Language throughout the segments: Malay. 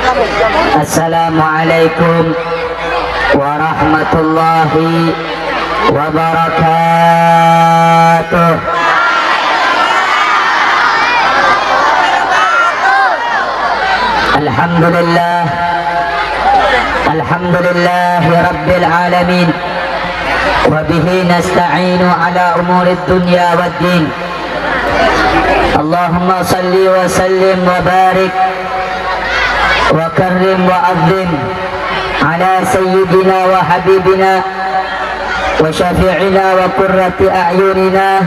Assalamualaikum warahmatullahi wabarakatuh. Alhamdulillah, alhamdulillahi rabbil alamin, wa bihi nasta'inu ala umurid dunya waddin. Allahumma salli wa sallim wa barik wa karrim wa azim ala sayyidina wa habibina wa syafi'ina wa qurrati a'yunina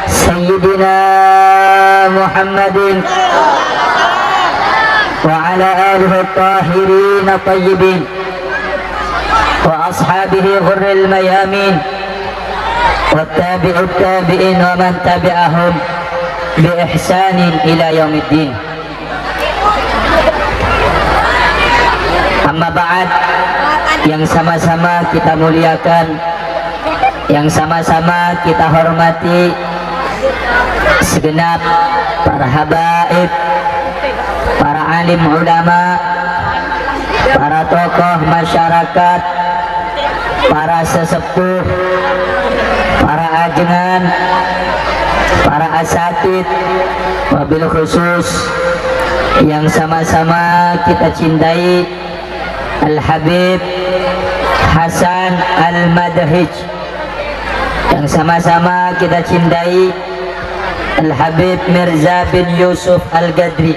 sayyidina Muhammadin wa ala alihi at-tahirin at-tayyibin wa ashabihi ghurril mayamin wa tabi'ut tabi'in wa man tabi'ahum bi ihsanin ila yaumiddin. Amma ba'd, yang sama-sama kita muliakan, yang sama-sama kita hormati segenap para habaib, para alim ulama, para tokoh masyarakat, para sesepuh, para ajengan, para asatid, wabil khusus yang sama-sama kita cintai Al-Habib Hasan Al-Madhij, yang sama-sama kita cintai Al-Habib Mirza bin Yusuf Al-Gadri,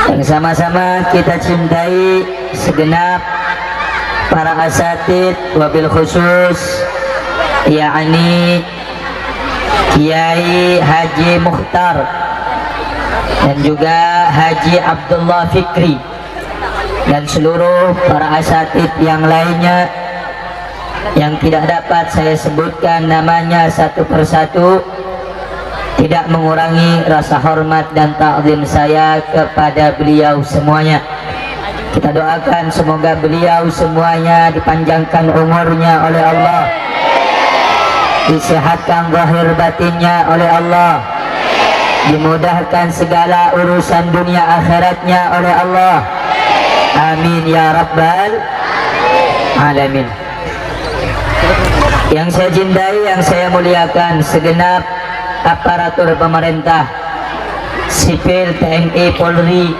yang sama-sama kita cintai segenap para asatid, wabil khusus yakni Kiai Haji Mukhtar dan juga Haji Abdullah Fikri dan seluruh para asatid yang lainnya yang tidak dapat saya sebutkan namanya satu persatu, tidak mengurangi rasa hormat dan ta'zim saya kepada beliau semuanya. Kita doakan semoga beliau semuanya dipanjangkan umurnya oleh Allah, disehatkan zahir batinnya oleh Allah, dimudahkan segala urusan dunia akhiratnya oleh Allah. Amin ya rabbal alamin. Yang saya cintai, yang saya muliakan segenap aparatur pemerintah, sipil, TNI, Polri,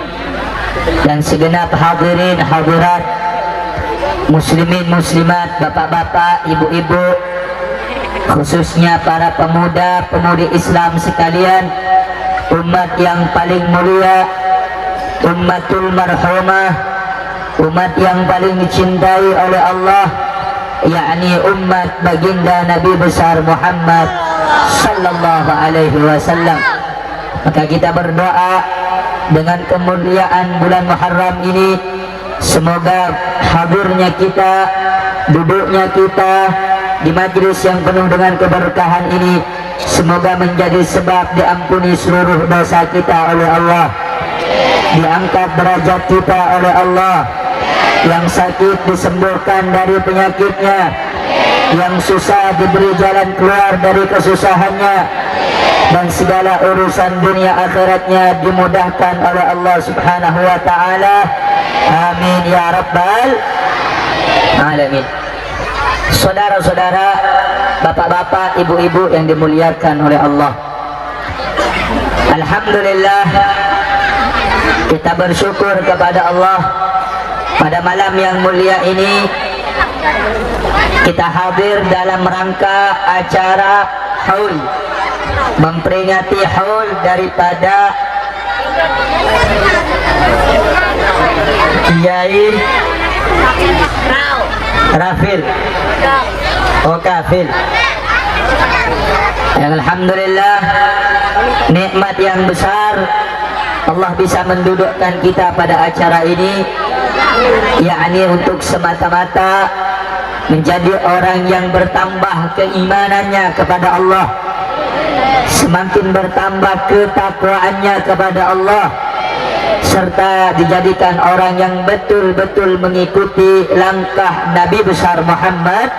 dan segenap hadirin hadirat, muslimin muslimat, bapak-bapak, ibu-ibu, khususnya para pemuda pemudi Islam sekalian, umat yang paling mulia, ummatul marhumah, umat yang paling dicintai oleh Allah, yakni umat baginda Nabi besar Muhammad sallallahu alaihi wasallam. Maka kita berdoa dengan kemuliaan bulan Muharram ini, semoga hadirnya kita, duduknya kita di majlis yang penuh dengan keberkahan ini, semoga menjadi sebab diampuni seluruh dosa kita oleh Allah, diangkat derajat kita oleh Allah, yang sakit disembuhkan dari penyakitnya, yang susah diberi jalan keluar dari kesusahannya, dan segala urusan dunia akhiratnya dimudahkan oleh Allah subhanahu wa ta'ala. Amin ya rabbal alamin. Saudara-saudara, bapak-bapak, ibu-ibu yang dimuliakan oleh Allah, alhamdulillah kita bersyukur kepada Allah. Pada malam yang mulia ini kita hadir dalam rangka acara haul, memperingati haul daripada Kiai Rafil Kafil, yang alhamdulillah nikmat yang besar Allah bisa mendudukkan kita pada acara ini, yakni untuk semata-mata menjadi orang yang bertambah keimanannya kepada Allah, semakin bertambah ketakwaannya kepada Allah, serta dijadikan orang yang betul-betul mengikuti langkah Nabi besar Muhammad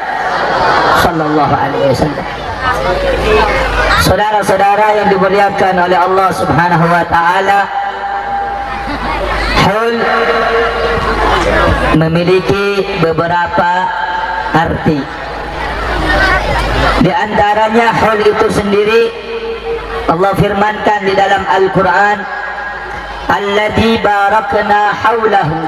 sallallahu alaihi wasallam. Saudara-saudara yang dimuliakan oleh Allah subhanahu wa ta'ala, Haul memiliki beberapa arti. Di antaranya haul itu sendiri Allah firmankan di dalam Al-Quran, alladzi barakna haulahu,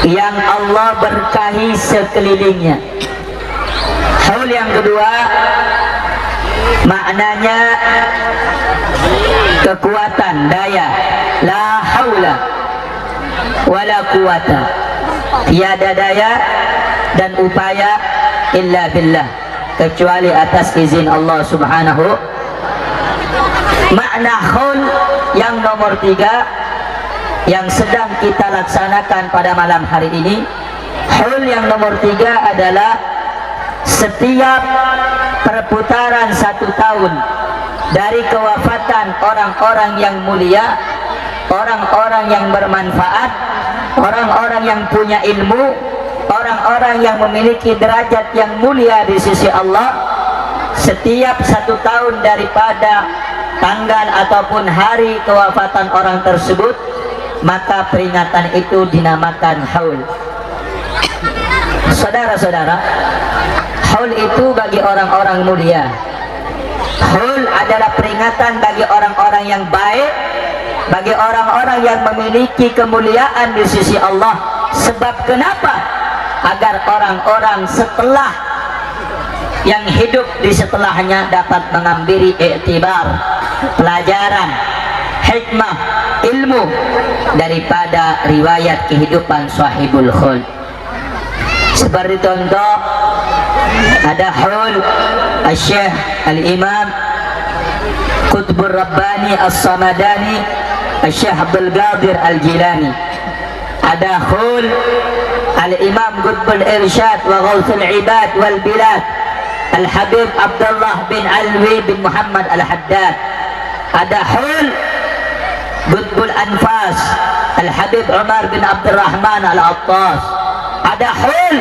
yang Allah berkahi sekelilingnya. Haul yang kedua maknanya kekuatan, daya. La haula wala quwata, tiada daya dan upaya illa billah, kecuali atas izin Allah subhanahu. Makna haul yang nomor 3 yang sedang kita laksanakan pada malam hari ini, haul yang nomor 3 adalah setiap perputaran 1 tahun dari kewafatan orang-orang yang mulia, orang-orang yang bermanfaat, orang-orang yang punya ilmu, orang-orang yang memiliki derajat yang mulia di sisi Allah. Setiap 1 tahun daripada tanggal ataupun hari kewafatan orang tersebut, maka peringatan itu dinamakan haul. Saudara-saudara, haul itu bagi orang-orang mulia. Haul adalah peringatan bagi orang-orang yang baik, bagi orang-orang yang memiliki kemuliaan di sisi Allah. Sebab kenapa? Agar orang-orang setelah yang hidup di setelahnya dapat mengambil iktibar, pelajaran, hikmah, ilmu daripada riwayat kehidupan sahibul khul. Seperti contoh, ada haul Al-Syekh Al-Imam Qutbur Rabbani As-Samadani Al-Syekh Abdul Qadir Al-Jilani. Ada haul Al-Imam Qutbul Irsyad wa Ghawthul Ibad wal Bilad Al-Habib Abdullah bin Alwi bin Muhammad Al-Haddad. Ada haul Qutbul Anfas Al-Habib Umar bin Abdurrahman Al-Attas. Ada haul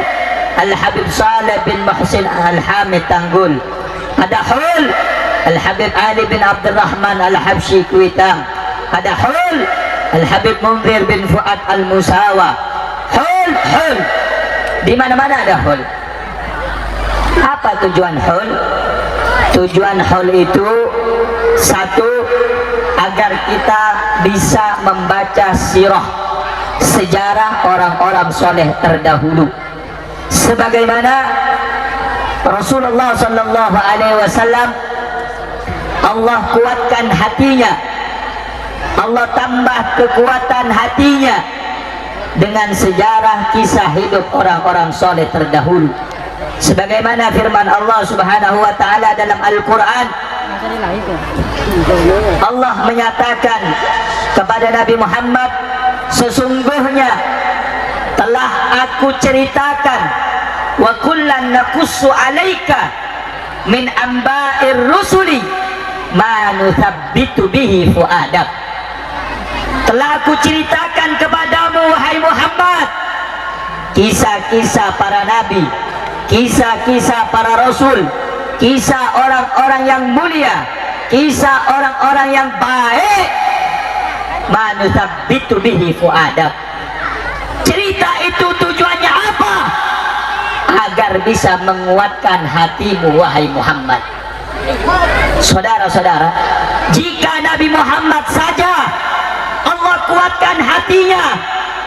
Al-Habib Saleh bin Muhsin Al-Hamid Tanggul. Ada haul Al-Habib Ali bin Abdurrahman Al-Habsyi Kuitang. Ada haul Al-Habib Munzir bin Fuad Al-Musawa. Haul di mana-mana ada haul. Apa tujuan haul? Tujuan haul itu satu, agar kita bisa membaca sirah, sejarah orang-orang soleh terdahulu, sebagaimana Rasulullah sallallahu alaihi wasallam Allah kuatkan hatinya, Allah tambah kekuatan hatinya dengan sejarah kisah hidup orang-orang soleh terdahulu. Sebagaimana firman Allah subhanahu wa ta'ala dalam Al-Quran, Allah menyatakan kepada Nabi Muhammad, sesungguhnya telah aku ceritakan, wa kullan naqussu alaika min amba'ir rusuli ma nuthabbitu bihi fuadak. Telah aku ceritakan kepadamu wahai Muhammad kisah-kisah para nabi, kisah-kisah para rasul, kisah orang-orang yang mulia, kisah orang-orang yang baik. Ma nuthabbitu bihi fuadak. Cerita itu tujuannya apa? Agar bisa menguatkan hatimu wahai Muhammad. Saudara-saudara, jika Nabi Muhammad saja Allah kuatkan hatinya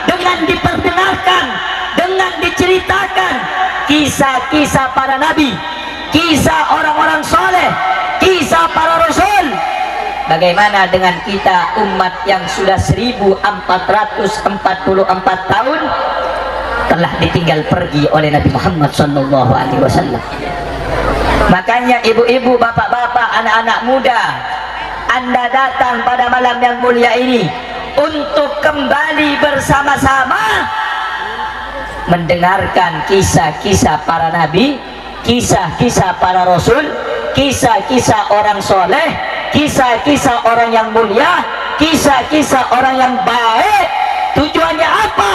dengan diperdengarkan, dengan diceritakan kisah-kisah para nabi, kisah orang-orang soleh, kisah para rasul, bagaimana dengan kita umat yang sudah 1444 tahun telah ditinggal pergi oleh Nabi Muhammad sallallahu alaihi wasallam. Makanya ibu-ibu, bapak-bapak, anak-anak muda, Anda datang pada malam yang mulia ini untuk kembali bersama-sama mendengarkan kisah-kisah para nabi, kisah-kisah para rasul, kisah-kisah orang soleh, kisah-kisah orang yang mulia, kisah-kisah orang yang baik. Tujuannya apa?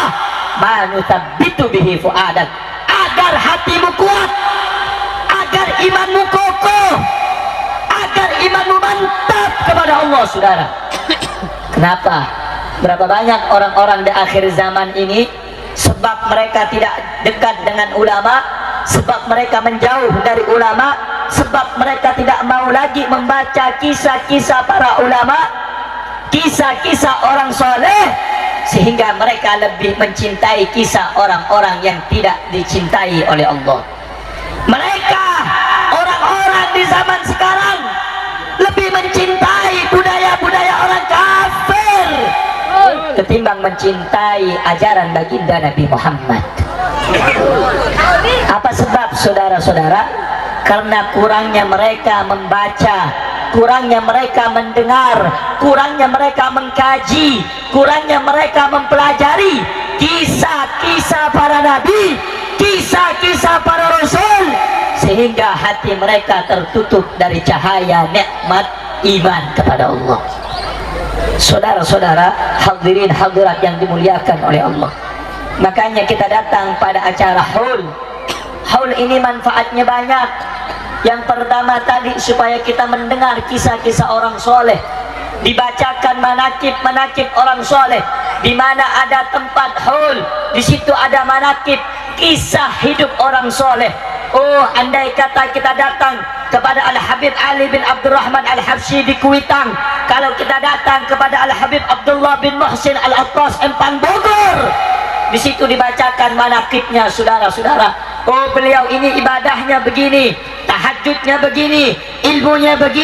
Manuthabbitu bihi fuadak, agar hatimu kuat, agar imanmu kokoh, agar imanmu mantap kepada Allah. Saudara, kenapa? Berapa banyak orang-orang di akhir zaman ini sebab mereka tidak dekat dengan ulama, sebab mereka menjauh dari ulama, sebab mereka tidak mau lagi membaca kisah-kisah para ulama, kisah-kisah orang soleh, sehingga mereka lebih mencintai kisah orang-orang yang tidak dicintai oleh Allah. Mereka orang-orang di zaman sekarang lebih mencintai budaya-budaya orang kafir ketimbang mencintai ajaran baginda Nabi Muhammad. Apa sebab, saudara-saudara? Karena kurangnya mereka membaca, kurangnya mereka mendengar, kurangnya mereka mengkaji, kurangnya mereka mempelajari kisah-kisah para nabi, kisah-kisah para rasul, sehingga hati mereka tertutup dari cahaya nikmat iman kepada Allah. Saudara-saudara, hadirin hadirat yang dimuliakan oleh Allah, makanya kita datang pada acara haul. Haul ini manfaatnya banyak. Yang pertama tadi, supaya kita mendengar kisah-kisah orang soleh, dibacakan manakib-manakib orang soleh. Di mana ada tempat haul, di situ ada manakib, kisah hidup orang soleh. Oh, andai kata kita datang kepada Al-Habib Ali bin Abdurrahman Al-Habsyi di Kuitang, kalau kita datang kepada Al-Habib Abdullah bin Muhsin Al-Attas Empang Bogor, di situ dibacakan manakibnya, saudara-saudara. Oh, beliau ini ibadahnya begini, tahajudnya begini, ilmunya begini.